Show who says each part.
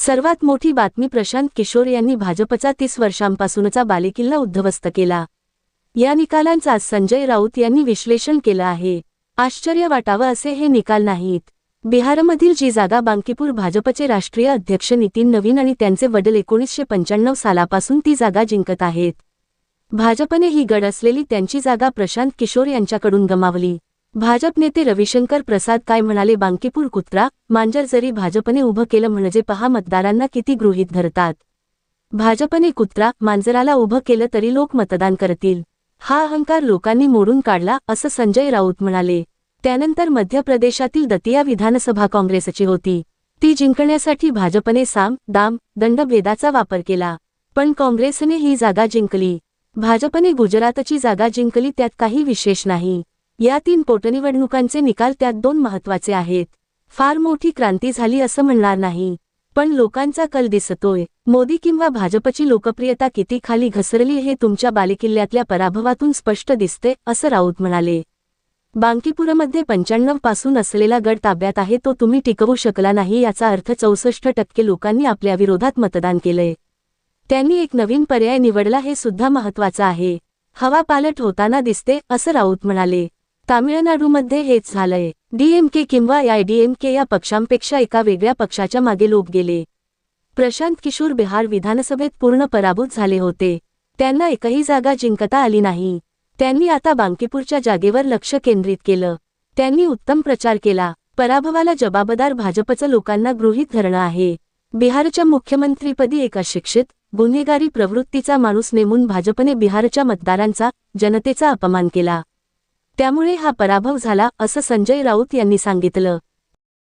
Speaker 1: सर्वात मोठी बातमी प्रशांत किशोर यांनी भाजपचा 30 वर्षांपासूनचा बालेकिल्ला उद्ध्वस्त केला। या निकालांचं आज संजय राऊत यांनी विश्लेषण केलं आहे। आश्चर्य वाटावं असे हे निकाल नाहीत। बिहारमधील जी जागा बांकीपूर भाजपचे राष्ट्रीय अध्यक्ष नितीन नवीन आणि त्यांचे वडील 1995 सालापासून ती जागा जिंकत आहेत। भाजपने ही गड असलेली त्यांची जागा प्रशांत किशोर यांच्याकडून गमावली। भाजप नेते रविशंकर प्रसाद काय म्हणाले? बांकीपूर कुत्रा मांजर जरी भाजपने उभं केलं म्हणजे पहा मतदारांना किती गृहीत धरतात। भाजपने कुत्रा मांजराला उभं केलं तरी लोक मतदान करतील। हा अहंकार लोकांनी मोडून काढला असं संजय राऊत म्हणाले। त्यानंतर मध्य प्रदेशातील दतिया विधानसभा काँग्रेसची होती। ती जिंकण्यासाठी भाजपने साम दाम दंडभेदाचा वापर केला, पण काँग्रेसने ही जागा जिंकली। भाजपने गुजरातची जागा जिंकली, त्यात काही विशेष नाही। या 3 पोटनिवडणुकांचे निकाल त्यात 2 महत्त्वाचे आहेत। फार मोठी क्रांती झाली असं म्हणणार नाही, पण लोकांचा कल दिसतोय। मोदी किंवा भाजपची लोकप्रियता किती खाली घसरली हे तुमच्या बालेकिल्ल्यातल्या पराभवातून स्पष्ट दिसते असं राऊत म्हणाले। बांकीपूरमध्ये 95 पासून असलेला गड ताब्यात आहे, तो तुम्ही टिकवू शकला नाही, याचा अर्थ 64% लोकांनी आपल्या विरोधात मतदान केलंय। त्यांनी एक नवीन पर्याय निवडला, हे सुद्धा महत्त्वाचं आहे। हवा पालट होताना दिसते असं राऊत म्हणाले। तामिळनाडूमध्ये हेच झालंय। डीएमके किंवा आयडीएमके या पक्षांपेक्षा एका वेगळ्या पक्षाच्या मागे लोक गेले। प्रशांत किशोर बिहार विधानसभेत पूर्ण पराभूत झाले होते। त्यांना एकही जागा जिंकता आली नाही। त्यांनी आता बांकीपूरच्या जागेवर लक्ष केंद्रित केलं। त्यांनी उत्तम प्रचार केला। पराभवाला जबाबदार भाजपचं लोकांना गृहीत धरणं आहे। बिहारच्या मुख्यमंत्रीपदी एक अशिक्षित गुन्हेगारी प्रवृत्तीचा माणूस नेमून भाजपने बिहारच्या मतदारांचा जनतेचा अपमान केला। त्यामुळे हा पराभव झाला असं संजय राऊत यांनी सांगितलं।